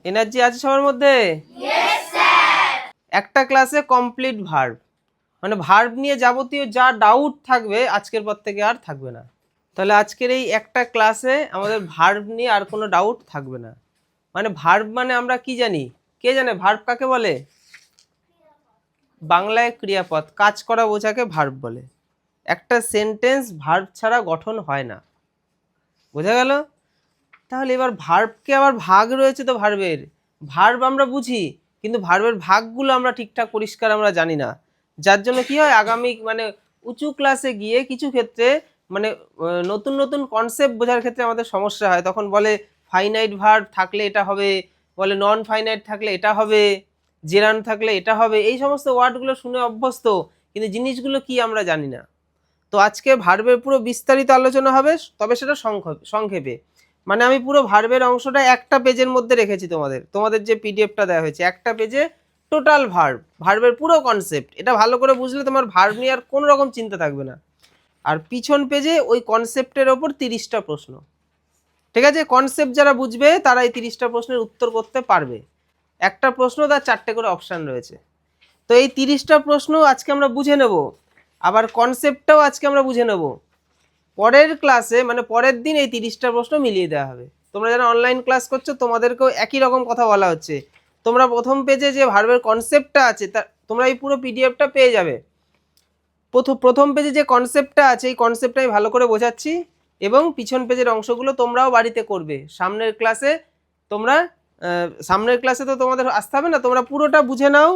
Energy আছে সবার মধ্যে? একটা ক্লাসে কমপ্লিট ভার্ব, মানে ভার্ব নিয়ে যাবতীয় যা ডাউট থাকবে আজকের পর থেকে আর থাকবে না। তাহলে আজকের এই একটা ক্লাসে আমাদের ভার্ব নিয়ে আর কোনো ডাউট থাকবে না। মানে ভার্ব মানে আমরা কি জানি? কে জানে ভার্ব কাকে বলে? বাংলায় ক্রিয়াপদ, কাজ করা বোঝাকে ভার্ব বলে। একটা সেন্টেন্স ভার্ব ছাড়া গঠন হয় না, বোঝা গেল? তাহলে এবার ভার্বকে আবার ভাগ রয়েছে তো ভার্বের, ভার্ব আমরা বুঝি কিন্তু ভার্বের ভাগগুলো আমরা ঠিকঠাক পরিষ্কার আমরা জানি না। যার জন্য কি হয়, আগামী মানে উঁচু ক্লাসে গিয়ে কিছু ক্ষেত্রে মানে নতুন নতুন কনসেপ্ট বোঝার ক্ষেত্রে আমাদের সমস্যা হয়। তখন বলে ফাইনাইট ভার্ব থাকলে এটা হবে, বলে নন ফাইনাইট থাকলে এটা হবে, জেরান থাকলে এটা হবে। এই সমস্ত ওয়ার্ডগুলো শুনে অভ্যস্ত, কিন্তু জিনিসগুলো কি আমরা জানি না। তো আজকে ভার্বের পুরো বিস্তারিত আলোচনা হবে, তবে সেটা সংক্ষেপে। মানে আমি পুরো ভার্বের অংশটা একটা পেজের মধ্যে রেখেছি, তোমাদের যে পিডিএফটা দেওয়া হয়েছে একটা পেজে টোটাল ভার্বের পুরো কনসেপ্ট। এটা ভালো করে বুঝলে তোমার ভার্ব নিয়ে আর কোনো রকম চিন্তা থাকবে না। আর পিছন পেজে ওই কনসেপ্টের ওপর 30টা প্রশ্ন। ঠিক আছে, কনসেপ্ট যারা বুঝবে তারা এই 30টা প্রশ্নের উত্তর করতে পারবে। একটা প্রশ্ন তার 4টে করে অপশান রয়েছে। তো এই 30টা প্রশ্ন আজকে আমরা বুঝে নেব, আবার কনসেপ্টটাও আজকে আমরা বুঝে নেব। পরের ক্লাসে মানে পরের দিন এই 30টা প্রশ্ন মিলিয়ে দেওয়া হবে। তোমরা যারা অনলাইন ক্লাস করছো তোমাদেরকেও একই রকম কথা বলা হচ্ছে। তোমরা প্রথম পেজে যে ভার্বের কনসেপ্টটা আছে তা তোমরা এই পুরো পিডিএফটা পেয়ে যাবে। প্রথম পেজে যে কনসেপ্টটা আছে এই কনসেপ্টটা আমি ভালো করে বোঝাচ্ছি, এবং পিছন পেজের অংশগুলো তোমরাও বাড়িতে করবে। সামনের ক্লাসে তো তোমাদের আসতে হবে না, তোমরা পুরোটা বুঝে নাও।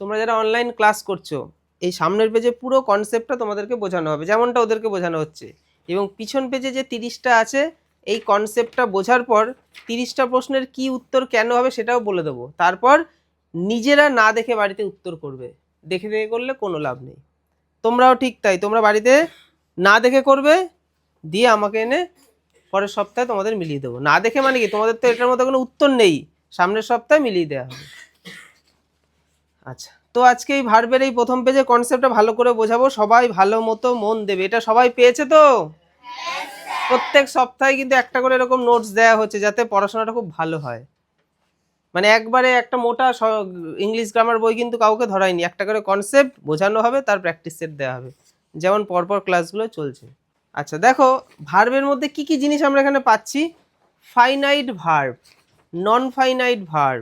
তোমরা যারা অনলাইন ক্লাস করছো এই সামনের পেজে পুরো কনসেপ্টটা তোমাদেরকে বোঝানো হবে, যেমনটা ওদেরকে বোঝানো হচ্ছে। এবং পিছন পেজে যে 30টা আছে এই কনসেপ্টটা বোঝার পর 30টা প্রশ্নের কি উত্তর কেন হবে সেটাও বলে দেবো। তারপর নিজেরা না দেখে বাড়িতে উত্তর করবে, দেখে দেখে করলে কোনো লাভ নেই। তোমরাও ঠিক তাই, তোমরা বাড়িতে না দেখে করবে, দিয়ে আমাকে এনে পরের সপ্তাহে তোমাদের মিলিয়ে দেবো। না দেখে মানে কি, তোমাদের তো এটার মধ্যে কোনো উত্তর নেই, সামনের সপ্তাহে মিলিয়ে দেওয়া হবে। আচ্ছা, তো আজকে এই ভার্বের এই প্রথম পেজে কনসেপ্টটা ভালো করে বোঝাবো, সবাই ভালো মতো মন দেবে। এটা সবাই পেয়েছে তো? প্রত্যেক সপ্তাহে কিন্তু একটা করে এরকম নোটস দেওয়া হচ্ছে যাতে পড়াশোনাটা খুব ভালো হয়। মানে একবারে একটা মোটা ইংলিশ গ্রামার বই কিন্তু কাউকে ধরায়নি, একটা করে কনসেপ্ট বোঝানো হবে, তার প্র্যাকটিস সেট দেওয়া হবে, যেমন পরপর ক্লাসগুলো চলছে। আচ্ছা দেখো, ভার্বের মধ্যে কি কি জিনিস আমরা এখানে পাচ্ছি। ফাইনাইট ভার্ব, নন finite verb,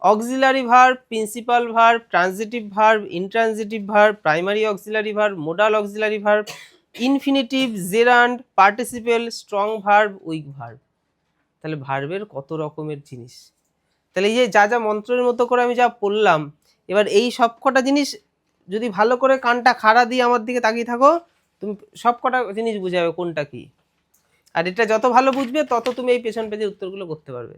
auxiliary verb, principal verb, transitive verb, intransitive verb, primary auxiliary verb, modal auxiliary verb, infinitive, gerund, participle, strong verb, week verb. তাহলে ভার্বের কত রকমের জিনিস। তাহলে এই যে যা যা মন্ত্রের মতো করে আমি যা পড়লাম, এবার এই সব কটা জিনিস যদি ভালো করে কানটা খাড়া দিয়ে আমার দিকে তাকিয়ে থাকো, তুমি সব কটা জিনিস বুঝে যাবে কোনটা কি। আর এটা যত ভালো বুঝবে তত তুমি এই পেছন পেজের উত্তরগুলো করতে পারবে।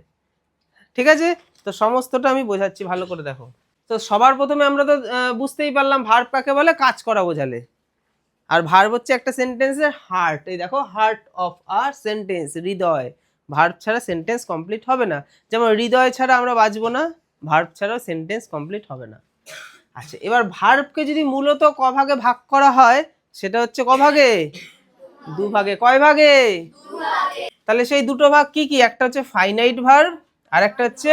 ঠিক আছে, তো সমস্তটা আমি বোঝাচ্ছি, ভালো করে দেখো। তো সবার প্রথমে আমরা তো বুঝতেই পারলাম ভার্ব কাকে বলে, কাজ করা বোঝালে। আর ভার্ব হচ্ছে একটা সেন্টেন্সের হার্ট। এই দেখো, হার্ট অফ আ সেন্টেন্স, হৃদয়। ভার্ব ছাড়া সেন্টেন্স কমপ্লিট হবে না। যেমন হৃদয় ছাড়া আমরা বাঁচবো না, ভার্ব ছাড়াও সেন্টেন্স কমপ্লিট হবে না। আচ্ছা, এবার ভার্বকে যদি মূলত ক ভাগে ভাগ করা হয়, সেটা হচ্ছে ক ভাগে? 2 ভাগে। কয় ভাগে? 2 ভাগে। তাহলে সেই দুটো ভাগ কি কি? একটা হচ্ছে ফাইনাইট ভার্ব আর একটা হচ্ছে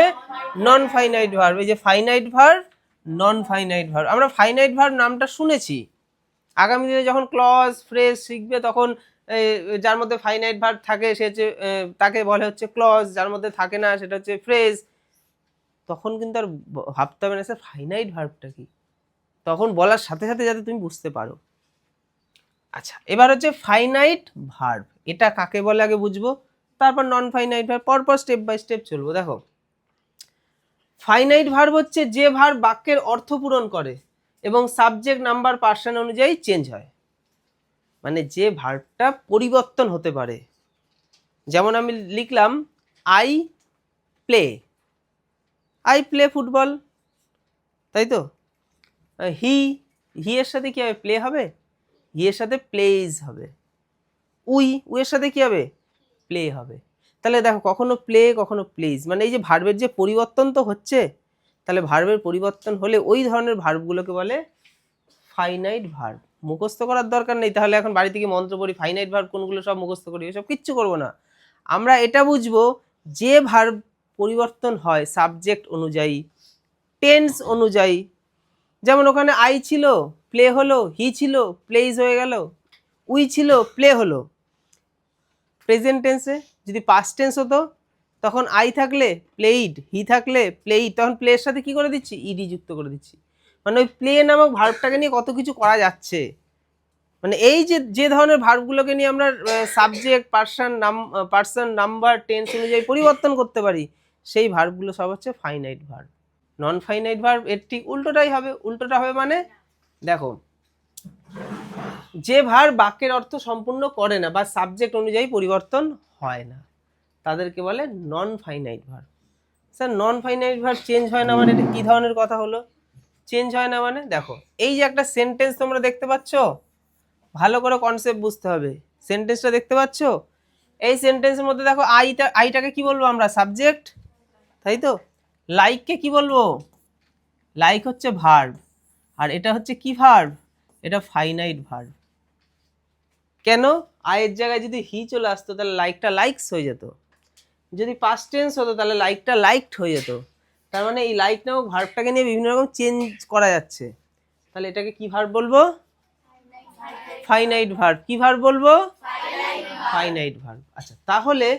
নন ফাইনাইট ভার্ব। এই যে ফাইনাইট ভার্ব, নন ফাইনাইট ভার্ব। আমরা ফাইনাইট ভার্ব নামটা শুনেছি, আগামী দিনে যখন ক্লজ ফ্রেজ শিখবে তখন যার মধ্যে ফাইনাইট ভার্ব থাকে সে হচ্ছে তাকে বলে হচ্ছে ক্লজ, যার মধ্যে থাকে না সেটা হচ্ছে ফ্রেজ। তখন কিন্তু আর ভাবতে হবে না স্যার ফাইনাইট ভার্বটা কি, তখন বলার সাথে সাথে যাতে তুমি বুঝতে পারো। আচ্ছা, এবার হচ্ছে ফাইনাইট ভার্ব, এটা কাকে বলে আগে বুঝবো, তারপর নন ফাইনাইট ভার্ব, পরপর স্টেপ বাই স্টেপ চলবো। দেখো, ফাইনাইট ভার্ব হচ্ছে যে ভার্ব বাক্যের অর্থ পূরণ করে এবং সাবজেক্ট নাম্বার পার্সন অনুযায়ী চেঞ্জ হয়। মানে যে ভার্বটা পরিবর্তন হতে পারে। যেমন আমি লিখলাম I play, I play football, তাই তো? হি, হি এর সাথে কি হবে? প্লে হবে। হি এর সাথে প্লেজ হবে। উই, উই এর সাথে কি হবে? প্লে হবে। তাহলে দেখো, কখনো প্লে কখনো প্লেজ, মানে এই যে ভার্বের যে পরিবর্তন তো হচ্ছে, তাহলে ভার্বের পরিবর্তন হলে ওই ধরনের ভার্বগুলোকে বলে ফাইনাইট ভার্ব। মুখস্থ করার দরকার নেই, তাহলে এখন বাড়ি থেকে মন্ত্র পড়ি ফাইনাইট ভার্ব কোনগুলো সব মুখস্থ করি, এসব কিচ্ছু করবো না। আমরা এটা বুঝবো যে ভার্ব পরিবর্তন হয় সাবজেক্ট অনুযায়ী, টেন্স অনুযায়ী, যেমন ওখানে আই ছিল প্লে হলো, হি ছিল প্লেইজ হয়ে গেল, উই ছিল প্লে হলো। প্রেজেন্ট টেন্সে যদি পাস্ট টেন্স হতো তখন আই থাকলে প্লেইড, হি থাকলে প্লেইড, তখন প্লের সাথে কি করে দিচ্ছি, ইডি যুক্ত করে দিচ্ছি। মানে ওই প্লে নামক ভার্বটাকে নিয়ে কত কিছু করা যাচ্ছে। মানে এই যে যে ধরনের ভার্বগুলোকে নিয়ে আমরা সাবজেক্ট, পার্সন, নাম্বার, টেন্স অনুযায়ী পরিবর্তন করতে পারি, সেই ভার্বগুলো সব হচ্ছে ফাইনাইট ভার্ব। নন ফাইনাইট ভার্ব এর ঠিক উল্টোটাই হবে। উল্টোটা হবে মানে দেখো, যে ভার্ব বাক্যের অর্থ সম্পূর্ণ করে না বা সাবজেক্ট অনুযায়ী পরিবর্তন হয় না তাদেরকে বলে নন ফাইনাইট ভার্ব। স্যার নন ফাইনাইট ভার্ব চেঞ্জ হয় না মানে এটা কি ধরনের কথা হলো? চেঞ্জ হয় না মানে দেখো, এই যে একটা সেন্টেন্স তোমরা দেখতে পাচ্ছ, ভালো করে কনসেপ্ট বুঝতে হবে। সেন্টেন্সটা দেখতে পাচ্ছ, এই সেন্টেন্সের মধ্যে দেখো আইটাকে কি বলবো আমরা, সাবজেক্ট, তাই তো। লাইককে কি বলবো, লাইক হচ্ছে ভার্ব, আর এটা হচ্ছে কি ভার্ব, এটা ফাইনাইট ভার্ব। কেন, আয়ের জায়গায় যদি হি চলে আসতো তাহলে লাইকটা লাইকস হয়ে যেত, যদি পাস্ট টেন্স হতো তাহলে লাইকটা লাইকড হয়ে যেত। তার মানে এই লাইক নামক ভার্বটাকে নিয়ে বিভিন্ন রকম চেঞ্জ করা যাচ্ছে। তাহলে এটাকে কি ভার্ব বলবো, ফাইনাইট ভার্ব। কি ভার্ব বলবো, ফাইনাইট ভার্ব। আচ্ছা তাহলে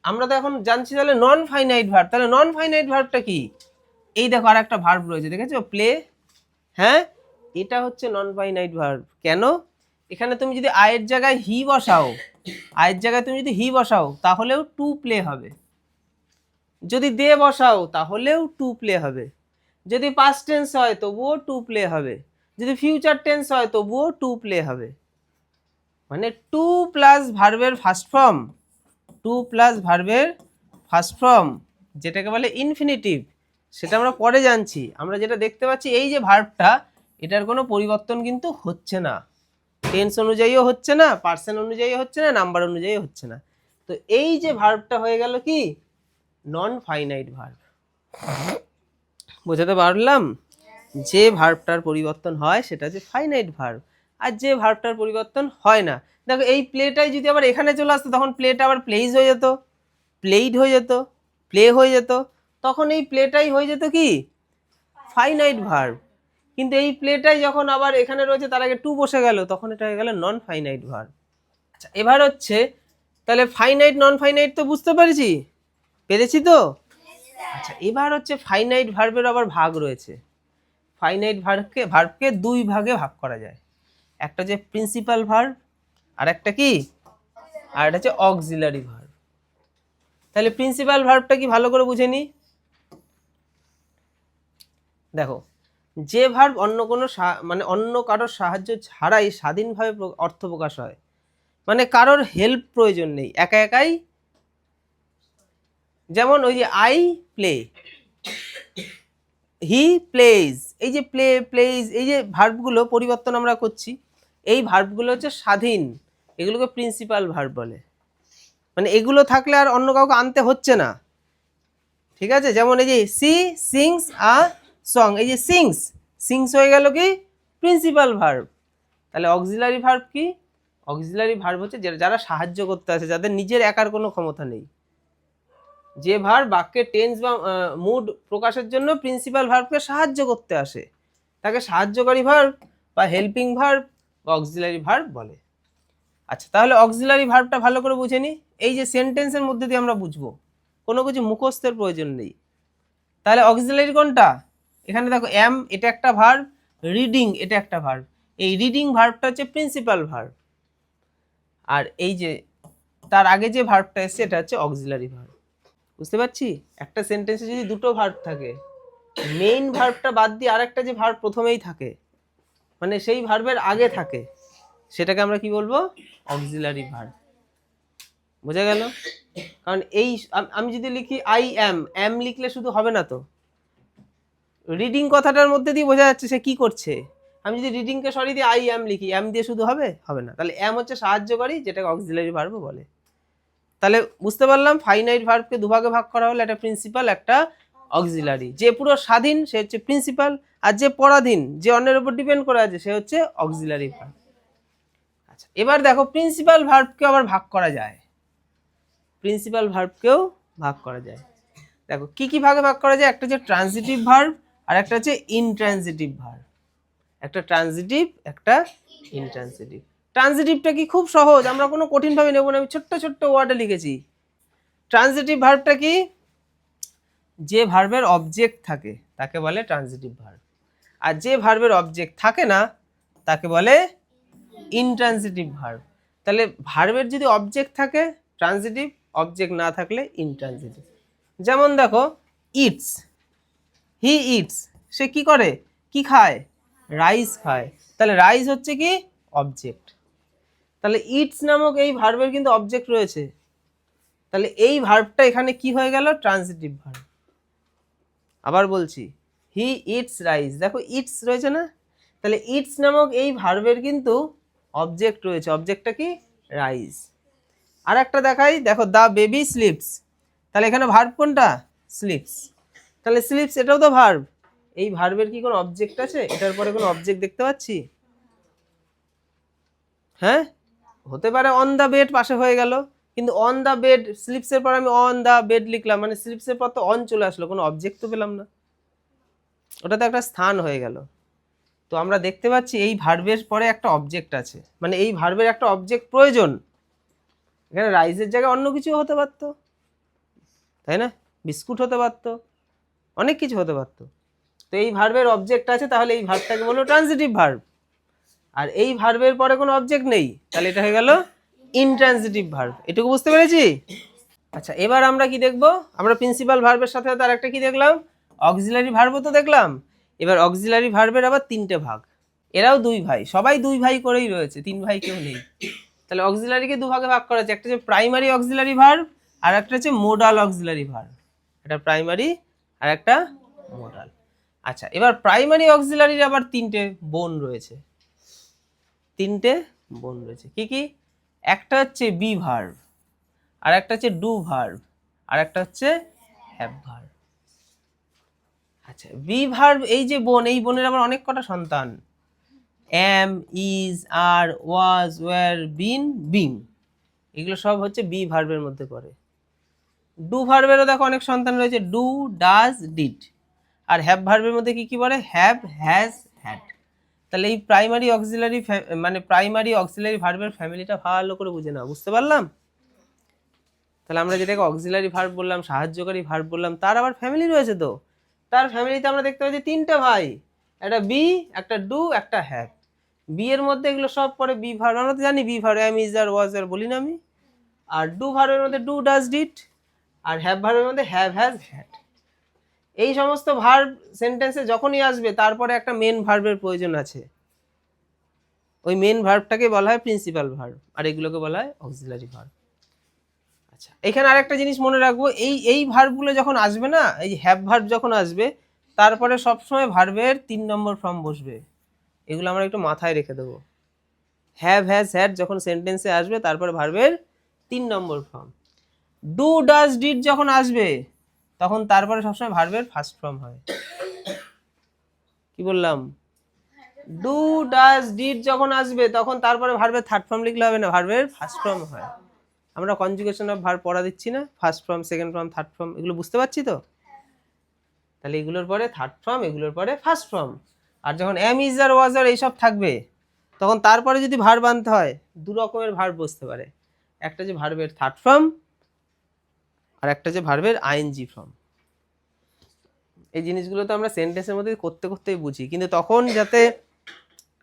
আমরা তো এখন জানছি তাহলে নন ফাইনাইট ভার্ব। তাহলে নন ফাইনাইট ভার্বটা কি, এই দেখো আর একটা ভার্ব রয়েছে দেখেছো, প্লে। হ্যাঁ, এটা হচ্ছে নন ফাইনাইট ভার্ব। কেন, এখানে তুমি যদি আয়ের জায়গায় হি বসাও, আয়ের জায়গায় তুমি যদি হি বসাও তাহলেও টু প্লে হবে, যদি দে বসাও তাহলেও টু প্লে হবে, যদি পাস্ট টেন্স হয় তবুও টু প্লে হবে, যদি ফিউচার টেন্স হয় তবুও টু প্লে হবে। মানে টু প্লাস ভার্বের ফার্স্ট ফর্ম, টু প্লাস ভার্বের ফার্স্ট ফর্ম যেটাকে বলে ইনফিনিটিভ, সেটা আমরা পরে জানছি। আমরা যেটা দেখতে পাচ্ছি এই যে ভার্বটা, এটার কোনো পরিবর্তন কিন্তু হচ্ছে না, টেন্স অনুযায়ীও হচ্ছে না, পার্সন অনুযায়ী হচ্ছে না, নাম্বার অনুযায়ী হচ্ছে না। তো এই যে ভার্বটা হয়ে গেল কি, নন ফাইনাইট ভার্ব। বোঝাতে পারলাম? যে ভার্বটার পরিবর্তন হয় সেটা হচ্ছে ফাইনাইট ভার্ব, আর যে ভার্বটার পরিবর্তন হয় না, দেখো এই প্লেটাই যদি আবার এখানে চলে আসতো তখন প্লেটা আবার প্লেইজ হয়ে যেত, প্লেইড হয়ে যেত, প্লে হয়ে যেত, তখন এই প্লেটাই হয়ে যেত কি, ফাইনাইট ভার্ব। কিন্তু এই প্লেটাই যখন আবার এখানে রয়েছে তার আগে টু বসে গেল, তখন এটা হয়ে গেল নন ফাইনাইট ভার্ব। আচ্ছা এবার হচ্ছে তাহলে ফাইনাইট নন ফাইনাইট তো বুঝতে পেরেছি তো। আচ্ছা এবার হচ্ছে ফাইনাইট ভার্বের আবার ভাগ রয়েছে। ফাইনাইট ভার্বকে দুই ভাগে ভাগ করা যায়, একটা হচ্ছে প্রিন্সিপাল ভার্ব, আর একটা কি, আর একটা হচ্ছে অক্সিলারি ভার্ব। তাহলে প্রিন্সিপাল ভার্বটা কি ভালো করে বুঝে নি। দেখো, যে ভার্ব অন্য কোনো মানে অন্য কারোর সাহায্য ছাড়াই স্বাধীনভাবে অর্থ প্রকাশ হয়, মানে কারোর হেল্প প্রয়োজন নেই, একা একাই, যেমন ওই যে আই প্লে, হি প্লেজ, এই যে প্লে, প্লেজ, এই যে ভার্বগুলো পরিবর্তন আমরা করছি, এই ভার্বগুলো হচ্ছে স্বাধীন, এগুলোকে প্রিন্সিপাল ভার্ব বলে। মানে এগুলো থাকলে আর অন্য কাউকে আনতে হচ্ছে না, ঠিক আছে। যেমন এই যে সি সিংস আ সং, এই যে সিংস, সিংস হয়ে গেল কি প্রিন্সিপাল ভার্ব। তাহলে অক্সিলারি ভার্ব কি, অক্সিলারি ভার্ব হচ্ছে যারা সাহায্য করতে আসে, যাদের নিজের একার কোনো ক্ষমতা নেই, যে ভার্ব বাক্যে টেন্স বা মুড প্রকাশের জন্য প্রিন্সিপাল ভার্বকে সাহায্য করতে আসে, তাকে সাহায্যকারী ভার্ব বা হেল্পিং ভার্ব বা অক্সিলারি ভার্ব বলে। আচ্ছা তাহলে অক্সিলারি ভার্বটা ভালো করে বুঝে নি, এই যে সেন্টেন্সের মধ্যে দিয়ে আমরা বুঝবো, কোনো কিছু মুখস্থের প্রয়োজন নেই। তাহলে অক্সিলারি কোনটা, এখানে দেখো এম, এটা একটা ভার্ব, রিডিং এটা একটা ভার্ব, এই রিডিং ভার্বটা হচ্ছে প্রিন্সিপাল ভার্ব, আর এই যে তার আগে যে ভার্বটা এসছে এটা হচ্ছে অক্সিলারি ভার্ব। বুঝতে পারছি, একটা সেন্টেন্সে যদি দুটো ভার্ব থাকে, মেইন ভার্বটা বাদ দিয়ে আরেকটা যে ভার্ব প্রথমেই থাকে, মানে সেই ভার্বের আগে থাকে, সেটাকে আমরা কি বলবো, অক্সিলারি ভার্ব। বোঝা গেল? কারণ এই আমি যদি লিখি আই এম লিখলে শুধু হবে না তো, রিডিং কথাটার মধ্যে দিয়ে বোঝা যাচ্ছে সে কি করছে। আমি যদি রিডিংকে সরিয়ে দিয়ে আই লিখি, এম দিয়ে শুধু হবে না, তাহলে এম হচ্ছে সাহায্যকারী, যেটাকে অক্সিলারি ভার্ব বলে। তাহলে বুঝতে পারলাম ফাইনাইট ভার্বকে দুভাগে ভাগ করা হলো, একটা প্রিন্সিপাল একটা অক্সিলারি। যে পুরো স্বাধীন সে হচ্ছে প্রিন্সিপাল, আর যে পরাধীন, যে অন্যের উপর ডিপেন্ড করে আছে, সে হচ্ছে অক্সিলারি ভার্ব। আচ্ছা এবার দেখো প্রিন্সিপাল ভার্বকে আবার ভাগ করা যায়, প্রিন্সিপাল ভার্বকেও ভাগ করা যায়। দেখো কি কি ভাগে ভাগ করা যায়, একটা হচ্ছে ট্রানজিটিভ ভার্ব আর একটা হচ্ছে ইনট্রানজিটিভ ভার্ব। একটা ট্রানজিটিভ, একটা ইনট্রানজিটিভ। ট্রানজিটিভটা কি, খুব সহজ, আমরা কোনো কঠিন ভাবে নেব না, আমি ছোট্ট ছোট্ট ওয়ার্ডে লিখেছি। ট্রানজিটিভ ভার্বটা কি, যে ভার্বের অবজেক্ট থাকে তাকে বলে ট্রানজিটিভ ভার্ব, আর যে ভার্বের অবজেক্ট থাকে না তাকে বলে ইনট্রানজিটিভ ভার্ব। তাহলে ভার্বের যদি অবজেক্ট থাকে ট্রানজিটিভ, অবজেক্ট না থাকলে ইনট্রানজিটিভ। যেমন দেখো ইটস, হি ইটস, সে কি করে, কি খায়, রাইস খায়। তাহলে রাইস হচ্ছে কি অবজেক্ট, তাহলে ইটস নামক এই ভার্বের কিন্তু অবজেক্ট রয়েছে, তাহলে এই ভার্বটা এখানে কি হয়ে গেল, ট্রানজিটিভ ভার্ব। আবার বলছি, হি ইটস রাইস, দেখো ইটস রয়েছে না, তাহলে ইটস নামক এই ভার্বের কিন্তু অবজেক্ট রয়েছে, অবজেক্টটা কি রাইস। আর একটা দেখাই, দেখো দ্য বেবি স্লিপস, তাহলে এখানে ভার্ব কোনটা, স্লিপস, তাহলে স্লিপস এটাও তো ভার্ব। এই ভার্বের কি কোনো অবজেক্ট আছে, এটার পরে কোনো অবজেক্ট দেখতে পাচ্ছি? হ্যাঁ, হতে পারে অন দ্য বেড পাশে হয়ে গেল, কিন্তু অন দ্য বেড, স্লিপসের পর আমি অন দ্য বেড লিখলাম, মানে স্লিপসের পর তো অন চলে আসলো, কোনো অবজেক্ট তো পেলাম না, ওটা তো একটা স্থান হয়ে গেল। তো আমরা দেখতে পাচ্ছি এই ভার্বের পরে একটা অবজেক্ট আছে, মানে এই ভার্বের একটা অবজেক্ট প্রয়োজন। এখানে রাইসের জায়গায় অন্য কিছু হতে পারতো, তাই না, বিস্কুট হতে পারতো, অনেক কিছু হতে পারতো। তো এই ভার্বের অবজেক্ট আছে, তাহলে এই ভার্বটাকে বলবো ট্রানজিটিভ ভার্ব। আর এই ভার্বের পরে কোনো অবজেক্ট নেই, তাহলে এটা হয়ে গেল ইনট্রানজিটিভ ভার্ব। এটুকু বুঝতে পেরেছি? আচ্ছা, এবার আমরা কি দেখব, আমরা প্রিন্সিপাল ভার্বের সাথে তার একটা কি দেখলাম, অক্সিলারি ভার্বও তো দেখলাম। এবার অক্সিলারি ভার্বের আবার তিনটে ভাগ, এরাও দুই ভাই, সবাই দুই ভাই করেই রয়েছে, তিন ভাই কেউ নেই। তাহলে অক্সিলারিকে দুভাগে ভাগ করা আছে, একটা হচ্ছে প্রাইমারি অক্সিলারি ভার্ব আর একটা হচ্ছে মোডাল অক্সিলারি ভার্ব। এটা প্রাইমারি আর একটা মোডাল। আচ্ছা, এবার প্রাইমারি অক্সিলারির আবার তিনটে বোন রয়েছে, তিনটে বোন রয়েছে, কি কি, একটা হচ্ছে বি ভার্ব, আর একটা হচ্ছে ডু ভার্ব, আর একটা হচ্ছে হ্যাভ ভার্ব। আচ্ছা, বি ভার্ব এই যে বোন, এই বোনের আবার অনেক কটা সন্তান, am, is, are, was, were, been, being, এগুলো সব হচ্ছে বি ভার্বের মধ্যে পড়ে। ডু ভার্বেরও দেখো অনেক সন্তান রয়েছে, ডু, ডাজ, ডিড। আর হ্যাভ ভার্বের মধ্যে কি কি পড়ে, হ্যাভ, হ্যাজ, হ্যাড। তাহলে এই প্রাইমারি অক্সিলারি, মানে প্রাইমারি অক্সিলারি ভার্বের ফ্যামিলিটা ভালো করে বুঝে নাও, বুঝতে পারলাম? তাহলে আমরা যেটাকে অক্সিলারি ভার্ব বললাম, সাহায্যকারী ভার্ব বললাম, তার আবার ফ্যামিলি রয়েছে। তো তার ফ্যামিলিতে আমরা দেখতে পাচ্ছি তিনটা ভাই, একটা বি, একটা ডু, একটা হ্যাভ। বি এর মধ্যে এগুলো সব পরে বি ভার্ব, আমরা তো জানি be verb am, is, are, was, আর বলি না আমি। আর ডু ভার্বের মধ্যে ডু, ডাজ, ডিড। আর হ্যাভ ভার্বের মধ্যে হ্যাভ, হ্যাজ, হ্যাড। এই সমস্ত ভার্ব সেন্টেন্সে যখনই আসবে তারপরে একটা মেন ভার্বের প্রয়োজন আছে, ওই মেন ভার্বটাকে বলা হয় প্রিন্সিপাল ভার্ব, আর এগুলোকে বলা হয় অক্সিলারি ভার্ব। আচ্ছা, এখানে আরেকটা জিনিস মনে রাখবো, এই ভার্বগুলো যখন আসবে না, এই হ্যাভ ভার্ব যখন আসবে তারপরে সবসময় ভার্বের 3 নম্বর ফর্ম বসবে, এগুলো আমরা একটু মাথায় রেখে দেবো। হ্যাভ, হ্যাজ, হ্যাড যখন সেন্টেন্সে আসবে তারপরে ভার্বের 3 নম্বর ফর্ম। ডু, ডাজ, ডিড যখন আসবে তখন তারপরে সবসময় ভার্বের ফার্স্ট ফর্ম হয়। কি বললাম, ডু, ডাজ, ডিড যখন আসবে তখন তারপরে ভার্বের থার্ড ফর্ম লিখলে হবে না, ভার্বের ফার্স্ট ফর্ম হয়। আমরা কনজুগেশন অফ ভার্ব পড়া দিচ্ছি না, first form, second form, third form, এগুলো বুঝতে পারছি তো? তাহলে এগুলোর পরে থার্ড ফর্ম, এগুলোর পরে ফার্স্ট ফর্ম। আর যখন এম, ইজ, আর, ওয়াজ, আর এইসব থাকবে তখন তারপরে যদি ভার্ব আনতে হয়, দু রকমের ভার্ব বসতে পারে, একটা যে ভার্বের থার্ড ফর্ম আর একটা যে ভার্বের আইএনজি ফর্ম। এই জিনিসগুলো তো আমরা সেন্টেন্সের মধ্যে করতে করতেই বুঝি, কিন্তু তখন যাতে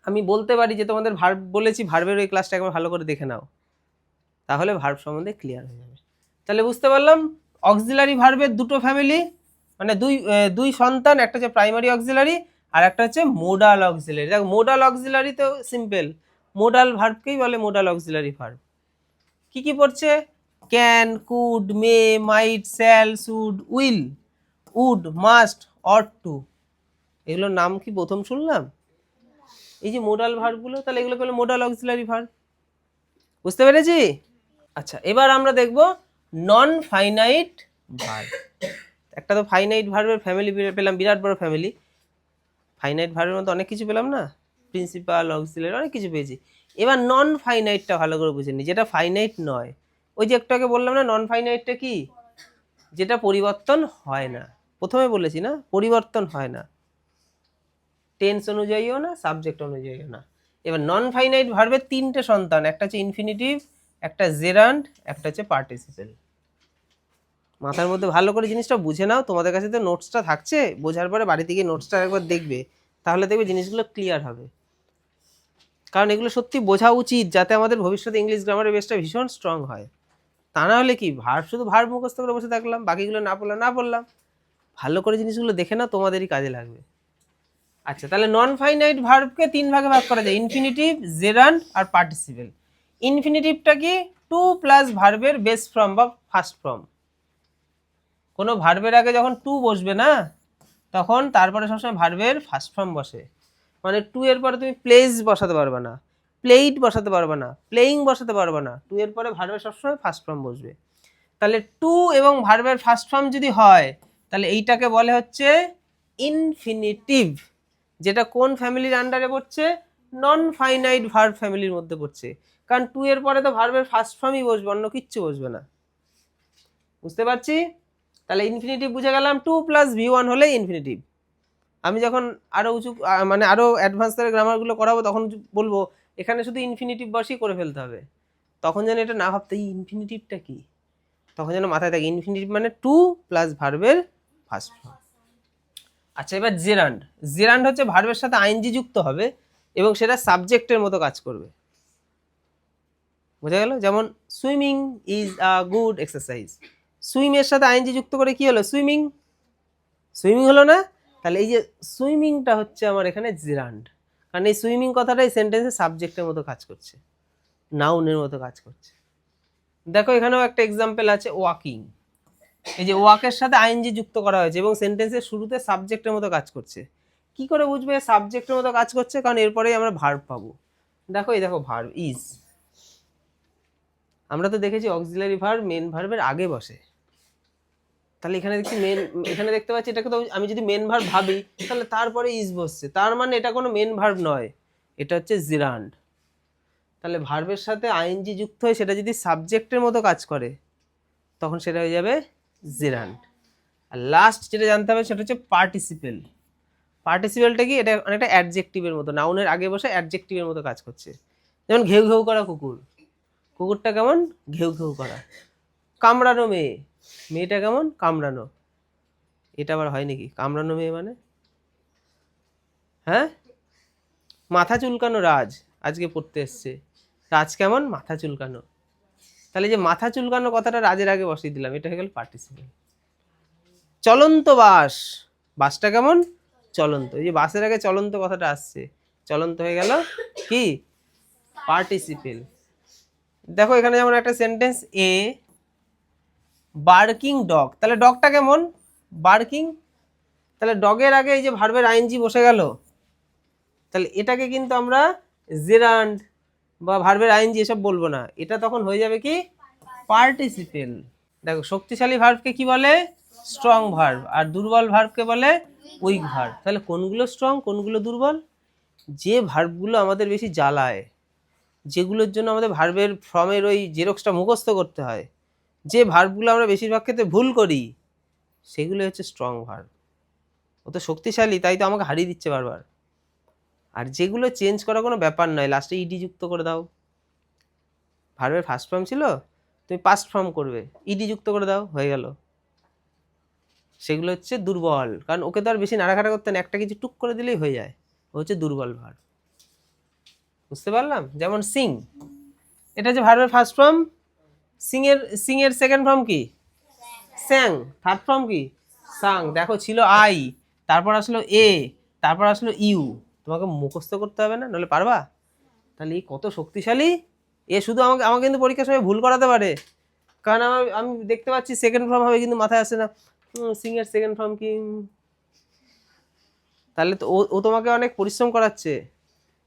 আমি বলতে পারি যে তোমাদের ভার্ব বলেছি, ভার্বের ওই ক্লাসটা একবার ভালো করে দেখে নাও, তাহলে ভার্ব সম্বন্ধে ক্লিয়ার হয়ে যাবে। তাহলে বুঝতে পারলাম অক্সিলারি ভার্বের দুটো ফ্যামিলি, মানে দুই সন্তান, একটা হচ্ছে প্রাইমারি অক্সিলারি আর একটা হচ্ছে মোডাল অক্সিলারি। দেখো মোডাল অক্সিলারি তো সিম্পল, মোডাল ভার্বকেই বলে মোডাল অক্সিলারি ভার্ব। কি কি পড়ছে, can, could, may, might, shall, should, will, would, must, ought to, এগুলোর নাম কি প্রথম শুনলাম? এই যে মোডাল ভার্বগুলো, তাহলে এগুলো হলো মোডাল অক্সিলারি ভার্ব। বুঝতে পেরেছি? আচ্ছা, এবার আমরা দেখব নন ফাইনাইট ভার্ব। একটা তো ফাইনাইট ভার্বের ফ্যামিলি পেলাম, বিরাট বড় ফ্যামিলি। ফাইনাইট ভার্বের মধ্যে অনেক কিছু পেলাম না, প্রিন্সিপাল, অক্সিলারি, অনেক কিছু পেয়েছি। এবার নন ফাইনাইটটা ভালো করে বুঝে নি, যেটা ফাইনাইট নয়। ওই যে একটু আগে বললাম না নন ফাইনাইটটা কি, যেটা পরিবর্তন হয় না। প্রথমে বলেছি না, পরিবর্তন হয় না, টেন্স অনুযায়ীও না, সাবজেক্ট অনুযায়ীও না। এবার নন ফাইনাইট ভার্বের তিনটে সন্তান, একটা হচ্ছে ইনফিনিটিভ, একটা জেরান্ড, একটা হচ্ছে পার্টিসিপেল। মাথার মধ্যে ভালো করে জিনিসটা বুঝে নাও। তোমাদের কাছে তো নোটসটা থাকছে, বোঝার পরে বাড়িতে গিয়ে নোটসটা একবার দেখবে, তাহলে দেখবে জিনিসগুলো ক্লিয়ার হবে। কারণ এগুলো সত্যি বোঝা উচিত, যাতে আমাদের ভবিষ্যতে ইংলিশ গ্রামারের বেসটা ভীষণ স্ট্রং হয়। তা না হলে কি ভার্ব, শুধু ভার্ব মুখস্থ করে বসে থাকলাম, বাকিগুলো না পড়লাম। ভালো করে জিনিসগুলো দেখে না, তোমাদেরই কাজে লাগবে। আচ্ছা, তাহলে নন ফাইনাইট ভার্বকে তিন ভাগে ভাগ করা যায়, ইনফিনিটিভ, জেরান্ড আর পার্টিসিপেল। ইনফিনিটিভটা কি? টু প্লাস ভার্বের বেস ফর্ম বা ফার্স্ট ফর্ম। কোনো ভার্বের আগে যখন টু বসবে না, তখন তারপরে সবসময় ভার্বের ফার্স্ট ফর্ম বসে। মানে টু এর পরে তুমি প্লেজ বসাতে পারবে না, প্লেইড বসাতে পারবে না, প্লেইং বসাতে পারবে না। টু এর পরে ভার্বের সবসময় ফার্স্ট ফর্ম বসবে। তাহলে টু এবং ভার্বের ফার্স্ট ফর্ম যদি হয়, তাহলে এইটাকে বলে হচ্ছে ইনফিনিটিভ, যেটা কোন ফ্যামিলির আন্ডারে পড়ছে? নন ফাইনাইট ভার্ব ফ্যামিলির মধ্যে পড়ছে। কারণ টু এর পরে তো ভার্বের ফার্স্ট ফর্মই বসবে, অন্য কিচ্ছু বসবে না। বুঝতে পারছি? তাহলে ইনফিনিটিভ বুঝে গেলাম, টু প্লাস ভি1 হলে ইনফিনিটিভ। আমি যখন আরো উঁচু মানে আরো অ্যাডভান্স স্তরের গ্রামারগুলো করাবো, তখন বলবো এখানে শুধু ইনফিনিটিভ বসেই করে ফেলতে হবে। তখন যেন এটা না ভাবতে এই ইনফিনিটিভটা কি, তখন যেন মাথায় থাকে ইনফিনিটিভ মানে টু প্লাস ভার্বের ফার্স্ট ফর্ম। আচ্ছা, এবার জেরান্ড। জেরান্ড হচ্ছে ভার্বের সাথে আইএনজি যুক্ত হবে এবং সেটা সাবজেক্টের মতো কাজ করবে। বোঝা গেল? যেমন swimming is a good exercise. Swim এর সাথে আইএনজি যুক্ত করে কি হলো? সুইমিং। সুইমিং হলো না? তাহলে এই যে সুইমিংটা হচ্ছে আমার এখানে জেরান্ড, কারণ এই সুইমিং কথাটাই সেন্টেন্সে সাবজেক্টের মতো কাজ করছে, নাউনের মতো কাজ করছে। দেখো এখানেও একটা এক্সাম্পল আছে, ওয়াকিং। এই যে ওয়াকের সাথে আইএনজি যুক্ত করা হয়েছে এবং সেন্টেন্সের শুরুতে সাবজেক্টের মতো কাজ করছে। কি করে বুঝবে সাবজেক্টের মতো কাজ করছে? কারণ এরপরেই আমরা ভার্ব পাবো। দেখো এই দেখো ভার্ব ইজ, আমরা তো দেখেছি অক্সিলারি ভার্ব মেন ভার্বের আগে বসে। তাহলে এখানে দেখছি মেন, এখানে দেখতে পাচ্ছি এটাকে তো আমি যদি মেন ভার্ব ভাবি, তাহলে তারপরে ইজ বসছে, তার মানে এটা কোনো মেন ভার্ব নয়, এটা হচ্ছে জেরান্ড। তাহলে ভার্বের সাথে আইএনজি যুক্ত হয়ে সেটা যদি সাবজেক্টের মতো কাজ করে, তখন সেটা হয়ে যাবে জেরান্ড। আর লাস্ট যেটা জানতে হবে সেটা হচ্ছে পার্টিসিপেল। পার্টিসিপেলটা কি? এটা অনেকটা অ্যাডজেক্টিভের মতো, নাউনের আগে বসে অ্যাডজেক্টিভের মতো কাজ করছে। যেমন ঘেউ ঘেউ করা কুকুর, কুকুরটা কেমন? ঘেউ ঘেউ করা। কামড়ানো মেয়ে, মেয়েটা কেমন? কামড়ানো। এটা আবার হয় নাকি কামড়ানো মেয়ে মানে? হ্যাঁ, মাথা চুলকানো রাজ, আজকে পড়তে এসছে, রাজ কেমন? মাথা চুলকানো। তাহলে যে মাথা চুলকানো কথাটা রাজের আগে বসিয়ে দিলাম, এটা হয়ে গেল পার্টিসিপেল। চলন্ত বাস, বাসটা কেমন? চলন্ত। এই যে বাসের আগে চলন্ত কথাটা আসছে, চলন্ত হয়ে গেল কি? পার্টিসিপেল। দেখো এখানে যেমন একটা সেন্টেন্স, এ বার্কিং ডগ, তাহলে ডগটা কেমন? বার্কিং। তাহলে ডগের আগে এই যে ভার্বের আইএনজি বসে গেল, তাহলে এটাকে কিন্তু আমরা জেরান্ড বা ভার্বের আইএনজি এসব বলবো না, এটা তখন হয়ে যাবে কি? পার্টিসিপেল। দেখো শক্তিশালী ভার্বকে কি বলে? Strong verb. আর দুর্বল ভার্বকে বলে উইক ভার্ব। তাহলে কোনগুলো স্ট্রং, কোনগুলো দুর্বল? যে ভার্বগুলো আমাদের বেশি জ্বালায়, যেগুলোর জন্য আমাদের ভার্বের ফর্মের ওই জেরক্সটা মুখস্থ করতে হয়, যে ভার্বগুলো আমরা বেশিরভাগ ক্ষেত্রে ভুল করি, সেগুলো হচ্ছে স্ট্রং ভার্ব। ও তো শক্তিশালী, তাই তো আমাকে হারিয়ে দিচ্ছে বারবার। আর যেগুলো চেঞ্জ করা কোনো ব্যাপার নয়, লাস্টে ইডি যুক্ত করে দাও। ভার্বের ফার্স্ট ফর্ম ছিল, তুমি পাস্ট ফর্ম করবে, ইডি যুক্ত করে দাও, হয়ে গেল। সেগুলো হচ্ছে দুর্বল, কারণ ওকে তো আর বেশি নাড়াঘাটা করতে না, একটা কিছু টুক করে দিলেই হয়ে যায়, ও হচ্ছে দুর্বল ভার্ব। বুঝতে পারলাম? যেমন সিং, এটা হচ্ছে ভার্বের ফার্স্ট ফর্ম। সিং এর সেকেন্ড ফর্ম কি? স্যাং। থার্ড ফর্ম কি? সাং। দেখো ছিল আই, তারপর আসলো এ, তারপর আসলো ইউ। তোমাকে মুখস্থ করতে হবে না, নাহলে পারবা? তাহলে এই কত শক্তিশালী! এ শুধু আমাকে কিন্তু পরীক্ষার সময় ভুল করাতে পারে, কারণ আমি দেখতে পাচ্ছি সেকেন্ড ফর্ম হবে কিন্তু মাথায় আসে না সিং এর সেকেন্ড ফর্ম কি। তাহলে তো ও তোমাকে অনেক পরিশ্রম করাচ্ছে।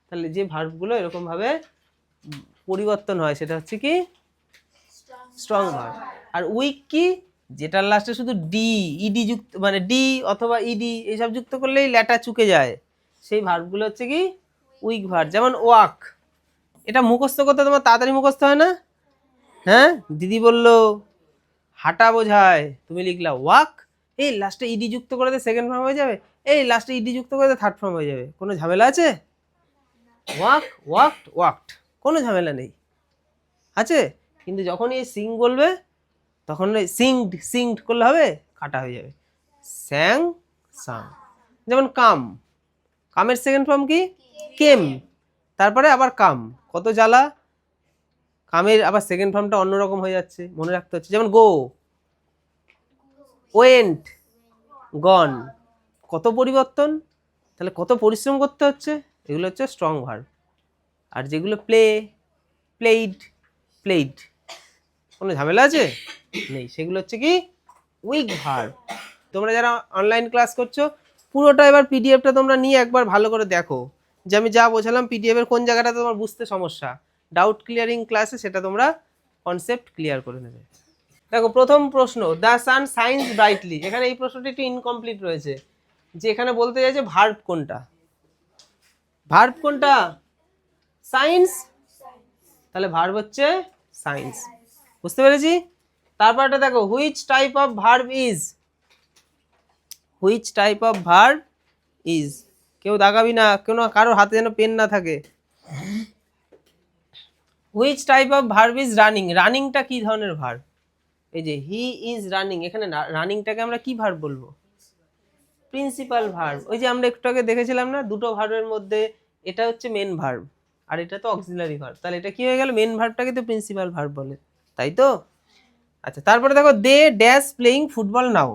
তাহলে যে ভার্বগুলো এরকম ভাবে পরিবর্তন হয়, সেটা হচ্ছে কি? Strong verb. আর উইক কি? যেটার লাস্টে শুধু ডি, ইডি যুক্ত, মানে ডি অথবা ইডি এইসব যুক্ত করলেই ল্যাটা চুকে যায়, সেই ভার্বগুলো হচ্ছে কি? Week verb. যেমন ওয়াক, এটা মুখস্থ করতে তোমার তাড়াতাড়ি মুখস্থ হয় না? হ্যাঁ, দিদি বলল হাঁটা বোঝায়, তুমি লিখলা ওয়াক, এই লাস্টে ইডি যুক্ত করে দিয়ে সেকেন্ড ফর্ম হয়ে যাবে, এই লাস্টে ইডি যুক্ত করে দিয়ে থার্ড ফর্ম হয়ে যাবে, কোনো ঝামেলা আছে? ওয়াক, ওয়াকড, ওয়াকড, কোনো ঝামেলা নেই, আছে। কিন্তু যখনই এই সিং বলবে তখন সিংড, সিংড করলে হবে, কাটা হয়ে যাবে, স্যাং, সাং। যেমন কাম, কামের সেকেন্ড ফর্ম কি? কেম, তারপরে আবার কাম, কত জ্বালা, কামের আবার সেকেন্ড ফর্মটা অন্যরকম হয়ে যাচ্ছে, মনে রাখতে হচ্ছে। যেমন গো, ওয়েন্ট, গন, কত পরিবর্তন, তাহলে কত পরিশ্রম করতে হচ্ছে, এগুলো হচ্ছে স্ট্রং ভার্ব। আর যেগুলো প্লে, প্লেইড, প্লেইড, কোনো ঝামেলা আছে? নেই, সেগুলো হচ্ছে কি? Week verb. তোমরা যারা অনলাইন ক্লাস করছো পুরোটা এবার পিডিএফটা তোমরা নিয়ে একবার ভালো করে দেখো যে আমি যা বোঝালাম পিডিএফের কোন জায়গাটা তোমার বুঝতে সমস্যা, ডাউট ক্লিয়ারিং ক্লাসে সেটা তোমরা কনসেপ্ট ক্লিয়ার করে নেবে। দেখো প্রথম প্রশ্ন, দ্য সান শাইন্স ব্রাইটলি, এখানে এই প্রশ্নটি একটু ইনকমপ্লিট রয়েছে, যে এখানে বলতে চাইছে ভার্ব কোনটা, ভার্ব কোনটা? সায়েন্স, তাহলে ভার্ব হচ্ছে সায়েন্স, বুঝতে পেরেছি। তারপরটা দেখো, which type of verb is, which type of verb is, কেউ দাগাবি না, কোনো কারোর হাতে যেন পেন না থাকে। Which type of verb is running, রানিংটা কি ধরনের ভার্ব? এই যে হি ইজ রানিং, এখানে রানিংটাকে আমরা কি ভার্ব বলবো? Principal verb. ওই যে আমরা একটু আগে দেখেছিলাম না, দুটো ভার্বের মধ্যে এটা হচ্ছে মেন ভার্ব আর এটা তো অক্সিলারি ভার্ব, তাহলে এটা কি হয়ে গেল? মেন ভার্বটাকে তো প্রিন্সিপাল ভার্ব বলে, তাই তো? আচ্ছা, তারপরে দেখো, they dash playing football now,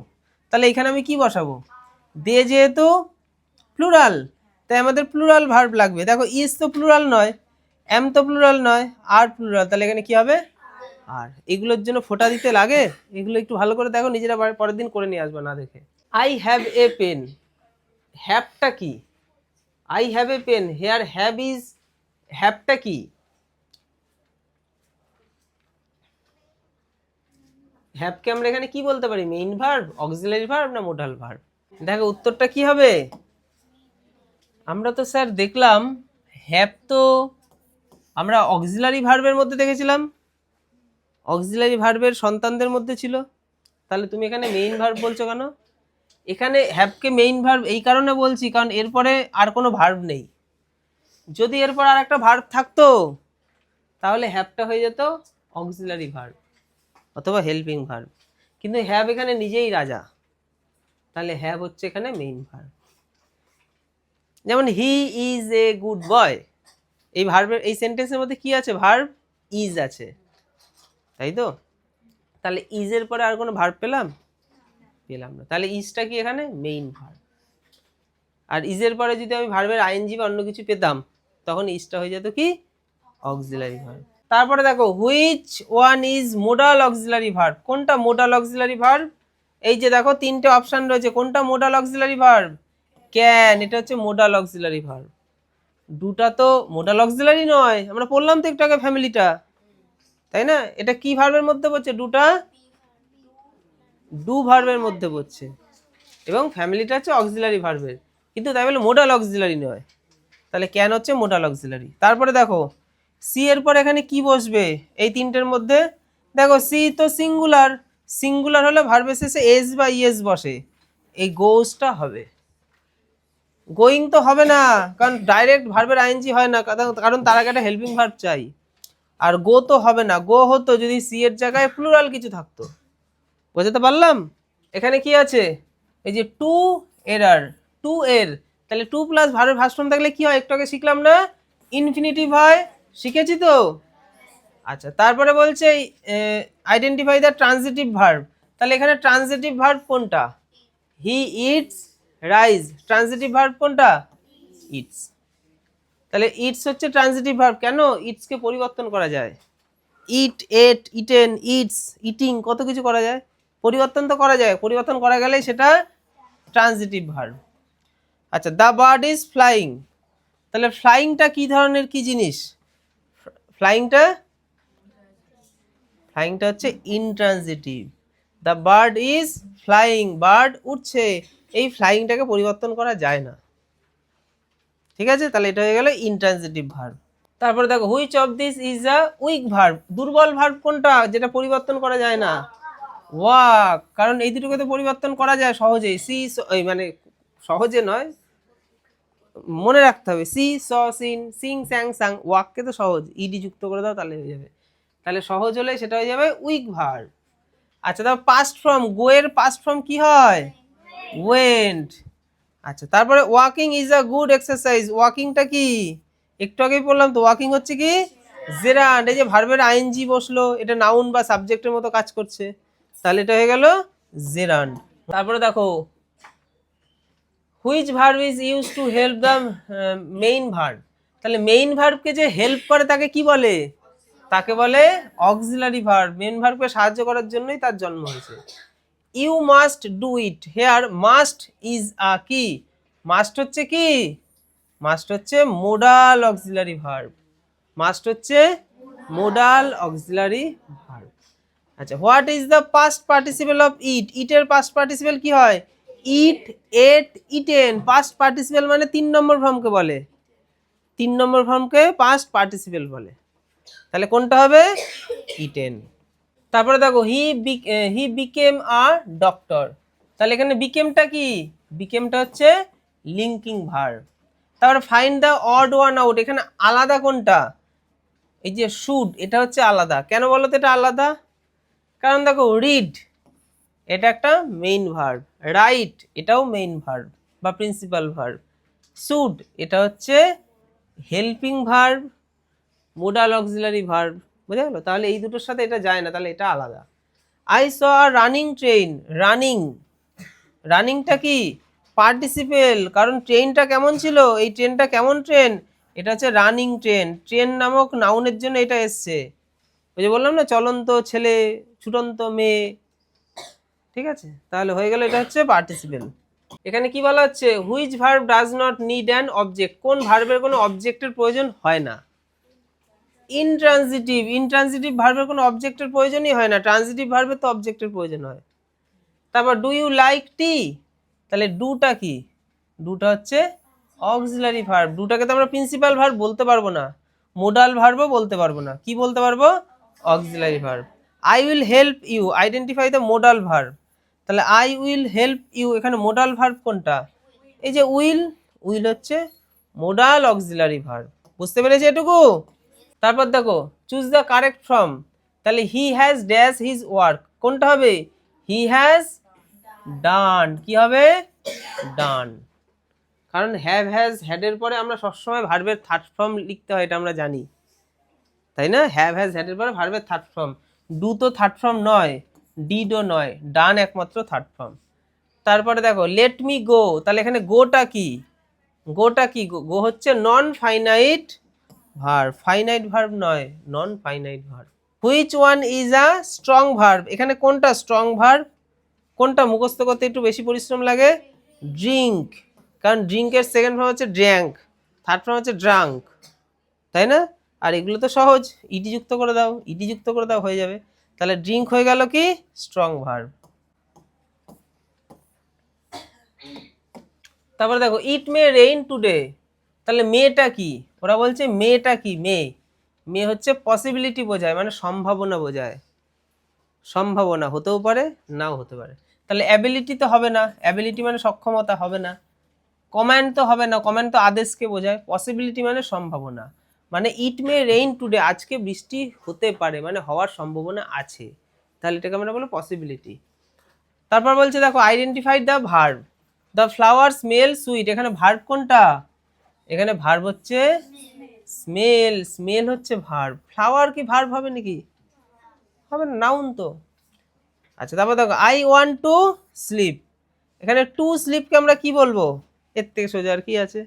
তাহলে এখানে আমি কি বসাবো? দে যেহেতু প্লুরাল, তাই আমাদের প্লুরাল ভার্ব লাগবে। দেখো ইজ তো প্লুরাল নয়, এম তো প্লুরাল নয়, আর প্লুরাল, তাহলে এখানে কি হবে? আর। এগুলোর জন্য ফোঁটা দিতে লাগে, এগুলো একটু ভালো করে দেখো, নিজেরা পরের দিন করে নিয়ে আসবে না দেখে। আই হ্যাভ এ পেন, হ্যাভটা কি? I have a pen, here have is, হ্যাভটা কি? হ্যাভকে আমরা এখানে কি বলতে পারি? মেইন ভার্ব, অক্সিলারি ভার্ব না মোডাল ভার্ব? দেখো উত্তরটা কি হবে। আমরা তো স্যার দেখলাম হ্যাভ তো আমরা অক্সিলারি ভার্বের মধ্যে দেখেছিলাম, অক্সিলারি ভার্বের সন্তানদের মধ্যে ছিল, তাহলে তুমি এখানে মেইন ভার্ব বলছো কেন? এখানে হ্যাভকে মেইন ভার্ব এই কারণে বলছি কারণ এরপরে আর কোনো ভার্ব নেই, যদি এরপর আর একটা ভার্ব থাকতো তাহলে হ্যাভটা হয়ে যেত অক্সিলারি ভার্ব অথবা হেল্পিং ভার্ব, কিন্তু হ্যাভ এখানে নিজেই রাজা, তাহলে হ্যাভ হচ্ছে এখানে মেইন ভার্ব। যেমন he is a good boy, এই ভার্বের এই সেন্টেন্সের মধ্যে কি আছে? ভার্ব ইজ আছে, তাই তো? তাহলে ইজের পরে আর কোনো ভার্ব পেলাম না, তাহলে ইজটা কি এখানে? Main verb. আর ইজের পরে যদি আমি ভার্বের আইএনজি বা অন্য কিছু পেতাম তখন ইজটা হয়ে যেত কি? Auxiliary verb. তারপরে দেখো, which one is modal auxiliary verb, কোনটা মোডাল অক্সিলারি ভার্ব? এই যে দেখো তিনটে অপশন রয়েছে, কোনটা মোডাল অক্সিলারি ভার্ব? ক্যান, এটা হচ্ছে মোডাল অক্সিলারি ভার্ব। ডুটা তো মোডাল অক্সিলারি নয়, আমরা পড়লাম তো একটু আগে ফ্যামিলিটা, তাই না? এটা কি ভার্বের মধ্যে পড়ছে? ডুটা ডু ভার্বের মধ্যে পড়ছে এবং ফ্যামিলিটা হচ্ছে অক্সিলারি ভার্বের, কিন্তু তাই বলে মোডাল অক্সিলারি নয়, তাহলে ক্যান হচ্ছে মোডাল অক্সিলারি। তারপরে দেখো সি এর পর এখানে কি বসবে এই তিনটের মধ্যে? দেখো সি তো সিঙ্গুলার, সিঙ্গুলার হলে ভার্বের শেষে এস বা ইএস বসে, এই গোসটা হবে। গোয়িং তো হবে না, কারণ ডাইরেক্ট ভার্বের আইএনজি হয় না, কারণ তার আগে একটা হেল্পিং ভার্ব চাই। আর গো তো হবে না, গো হতো যদি সি এর জায়গায় প্লুরাল কিছু থাকতো। বুঝতে পারলাম? এখানে কি আছে? এই যে টু এরার, টু এর, তাহলে টু প্লাস ভার্বের ভার্ব ফর্ম থাকলে কি হয়? একটু আগে শিখলাম না, ইনফিনিটিভ হয়, শিখেছি তো। আচ্ছা, তারপরে বলছে আইডেন্টিফাই দ্য ট্রানজিটিভ ভার্ব, তাহলে এখানে ট্রানজিটিভ ভার্ব কোনটা? He eats rise, transitive verb কোনটা? ইটস। তাহলে ইটস হচ্ছে ট্রানজিটিভ ভার্ব, কেন? ইটসকে পরিবর্তন করা যায়, ইট, এট, ইটেন, ইটস, ইটিং, কত কিছু করা যায়, পরিবর্তন তো করা যায়, পরিবর্তন করা গেলে সেটা ট্রানজিটিভ ভার্ব। আচ্ছা, দ্য বার্ড ইজ ফ্লাইং, তাহলে ফ্লাইংটা কি ধরনের কি জিনিস? ফ্লাইংটা হচ্ছে intransitive. The bird is flying, bird উঠছে, এই ফ্লাইংটাকে পরিবর্তন করা যায় না, ঠিক আছে? তাহলে এটা হয়ে গেল ইনট্রানজিটিভ ভার্ব। তারপরে দেখো, which of this is a week verb, দুর্বল ভার্ব কোনটা যেটা পরিবর্তন করা যায় না? ওয়াক, কারণ এই দুটোকে তো পরিবর্তন করা যায় সহজেই। সি মানে সহজে নয়, মনে রাখতে হবে। সি স সিন সিং স্যাং সাং, ওয়াককে তো সহজ, ইডি যুক্ত করে দাও তাহলে হয়ে যাবে। তাহলে সহজ হলে সেটা হয়ে যাবে উইক ভার্ব। আচ্ছা, তারপর পাস্ট ফর্ম, গো এর পাস্ট ফর্ম কি হয়? ওয়েন্ট। আচ্ছা, তারপরে walking is a good exercise, ওয়াকিংটা কি? একটু আগেই বললাম তো, ওয়াকিং হচ্ছে কি? জেরান্ড। এই যে ভার্বের আইএনজি বসলো, এটা নাউন বা সাবজেক্টের মতো কাজ করছে, তাহলে এটা হয়ে গেল জেরান্ড। তারপরে দেখো, which verb is use to help the main verb, তাহলে মেইন ভার্বকে যে হেল্প করে তাকে কি বলে? তাকে বলে অক্সিলারি ভার্ব। মেইন ভার্বকে সাহায্য করার জন্যই তার জন্ম হয়েছে। You must do it, here must is a কি? মাস্ট হচ্ছে কি? মাস্ট হচ্ছে মোডাল অক্সিলারি ভার্ব। মাস্ট হচ্ছে মোডাল অক্সিলারি ভার্ব। আচ্ছা, what is the past participle of eat, ইটের পাস্ট পার্টিসিপেল কি হয়? Eat, ate, eaten. Past participle মানে 3 নম্বর ফর্মকে বলে, 3 নম্বর ফর্মকে পাস্ট পার্টিসিপেল বলে। তাহলে কোনটা হবে? ইটেন। তারপরে দেখো, হি বিকেম আ ডক্টর, তাহলে এখানে বিকেমটা কি? বিকেমটা হচ্ছে লিঙ্কিং ভার্ব। তারপরে find the odd one out, এখানে আলাদা কোনটা? এই যে শুড, এটা হচ্ছে আলাদা। কেন বলো তো এটা আলাদা? কারণ দেখো, রিড এটা একটা মেইন ভার্ব, রাইট এটাও মেইন ভার্ব বা প্রিন্সিপাল ভার্ব, শুড এটা হচ্ছে helping verb, modal auxiliary verb. বুঝা গেল? তাহলে এই দুটোর সাথে এটা যায় না, তাহলে এটা আলাদা। I saw a running train, running, রানিংটা কি? পার্টিসিপেল, কারণ ট্রেনটা কেমন ছিল? এই ট্রেনটা কেমন ট্রেন? এটা হচ্ছে রানিং ট্রেন। ট্রেন নামক নাউনের জন্য এটা এসছে। ওই যে বললাম না, চলন্ত ছেলে, ছুটন্ত মেয়ে। ঠিক আছে, তাহলে হয়ে গেল, এটা হচ্ছে পার্টিসিপেল। এখানে কি বলা হচ্ছে? Which verb does not need an object, কোন ভার্বের কোনো অবজেক্টের প্রয়োজন হয় না? ইনট্রানজিটিভ, ইনট্রানজিটিভ ভার্বের কোনো অবজেক্টের প্রয়োজনই হয় না, ট্রানজিটিভ ভার্বের তো অবজেক্টের প্রয়োজন হয়। তারপর ডু ইউ লাইক টি, তাহলে ডুটা কি? ডুটা হচ্ছে অক্সিলারি ভার্ব। ডুটাকে তো আমরা প্রিন্সিপাল ভার্ব বলতে পারবো না, মোডাল ভার্বও বলতে পারবো না, কি বলতে পারবো? Auxiliary verb. I will help you, identify the modal verb, তাহলে আই উইল হেল্প ইউ, এখানে মোডাল ভার্ব কোনটা? এই যে উইল, উইল হচ্ছে মোডাল অক্সিলারি ভার্ব। বুঝতে পেরেছি এটুকু? তারপর দেখো, চুজ দ্য কারেক্ট ফর্ম, তাহলে he has dash his work, কোনটা হবে? হি হ্যাজ ডান, কি হবে? ডান। কারণ হ্যাভ হ্যাজ হ্যাডের পরে আমরা সবসময় ভার্বের থার্ড ফর্ম লিখতে হয়, এটা আমরা জানি, তাই না? হ্যাভ হ্যাজ হ্যাডের পরে ভার্বের থার্ড ফর্ম। ডু তো থার্ড ফর্ম নয়, ডিডও নয়, ডান একমাত্র থার্ড ফর্ম। তারপরে দেখো, লেট মি গো, তাহলে এখানে গোটা কি? গোটা কি? গো হচ্ছে non finite verb, finite verb নয়, non finite verb. Which one is a strong verb, এখানে কোনটা স্ট্রং ভার্ব? কোনটা মুখস্থ করতে একটু বেশি পরিশ্রম লাগে? ড্রিঙ্ক, কারণ ড্রিঙ্কের সেকেন্ড ফর্ম হচ্ছে ড্র্যাঙ্ক, থার্ড ফর্ম হচ্ছে ড্রাঙ্ক, তাই না? আর এগুলো তো সহজ, ইডি যুক্ত করে দাও, ইডি যুক্ত করে দাও, হয়ে যাবে। তাহলে ড্রিঙ্ক হয়ে গেল কি? Strong verb. তারপরে দেখো, ইট মে রেইন টুডে, তাহলে মেটা কি? ওরা বলছে মেটা কি? মে, মে হচ্ছে পসিবিলিটি বোঝায়, মানে সম্ভাবনা বোঝায়, সম্ভাবনা হতেও পারে নাও হতে পারে। তাহলে অ্যাবিলিটি তো হবে না, অ্যাবিলিটি মানে সক্ষমতা হবে না। কমান্ড তো হবে না, কমান্ড তো আদেশকে বোঝায়। পসিবিলিটি মানে সম্ভাবনা, মানে ইট মে রেইন টুডে, আজকে বৃষ্টি হতে পারে, মানে হওয়ার সম্ভাবনা আছে, তাহলে এটাকে আমরা বলবো পসিবিলিটি। তারপর বলছে দেখো, identify the verb, the flower smell sweet, এখানে ভার্ব কোনটা? এখানে ভার্ব হচ্ছে স্মেল, স্মেল হচ্ছে ভার্ব। ফ্লাওয়ার কি ভার্ব হবে নাকি? হবে না, নাউন তো। আচ্ছা, তারপর দেখো, আই ওয়ান্ট টু স্লিপ, এখানে টু স্লিপকে আমরা কি বলবো? এর থেকে সোজা আর কি আছে?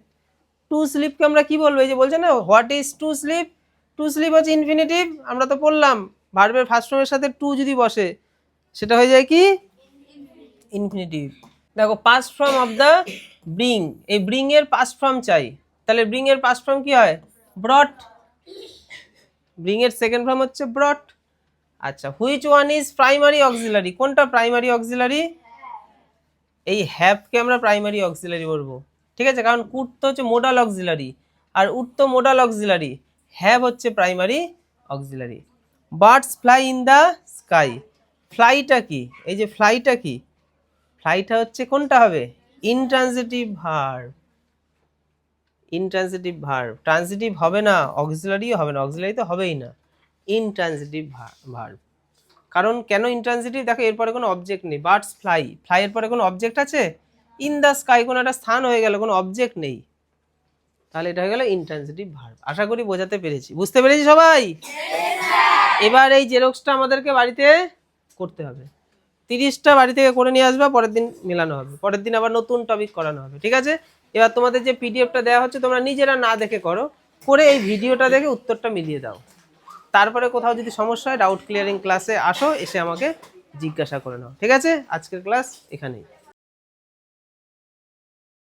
টু স্লিপকে আমরা কি বলবো? এই যে বলছে না, what is to sleep, to sleep হচ্ছে ইনফিনিটিভ, আমরা তো পড়লাম ভার্বের ফার্স্ট ফর্মের সাথে টু যদি বসে সেটা হয়ে যায় কি? ইনফিনিটিভ। দেখো, past form of the bring, এই ব্রিং এর পাস্ট ফর্ম চাই, তাহলে ব্রিং এর পাস্ট ফর্ম কি হয়? ব্রট, ব্রিং এর সেকেন্ড ফর্ম হচ্ছে ব্রট। আচ্ছা, which one is primary auxiliary, কোনটা প্রাইমারি অক্সিলারি? এই হ্যাভকে আমরা প্রাইমারি অক্সিলারি বলবো, ঠিক আছে? কারণ কুড তো হচ্ছে মোডাল অক্সিলারি, আর উড তো মোডাল অক্সিলারি, হ্যাভ হচ্ছে primary auxiliary. Birds fly in the sky, ফ্লাইটা কি? এই যে ফ্লাইটা কি? ফ্লাইটা হচ্ছে কোনটা হবে? Intransitive verb. Intransitive verb, transitive হবে না, অক্সিলারিও হবে না, অক্সিলারি তো হবেই না, ইনট্রানজিটিভ ভার্ব। কারণ কেন ইনট্রানজিটিভ? দেখো এরপরে কোনো অবজেক্ট নেই, বার্ডস ফ্লাই, ফ্লাই এর পরে কোনো অবজেক্ট আছে? ইন দ্য স্কাই, কোনো একটা স্থান হয়ে গেল, কোনো অবজেক্ট নেই, তাহলে এটা হয়ে গেল ইনট্রানজিটিভ ভার্ব। আশা করি বোঝাতে পেরেছি, বুঝতে পেরেছি সবাই? এবার এই জেরক্সটা আমাদেরকে বাড়িতে করতে হবে, 30টা বাড়ি থেকে করে নিয়ে আসবা, পরের দিন মেলানো হবে, পরের দিন আবার নতুন টপিক করানো হবে, ঠিক আছে? এবার তোমাদের যে পিডিএফটা দেওয়া হচ্ছে তোমরা নিজেরা না দেখে করো, করে এই ভিডিওটা দেখে উত্তরটা মিলিয়ে দাও। তারপরে কোথাও যদি সমস্যা হয় ডাউট ক্লিয়ারিং ক্লাসে আসো, এসে আমাকে জিজ্ঞাসা করে নাও, ঠিক আছে? আজকের ক্লাস এখানেই।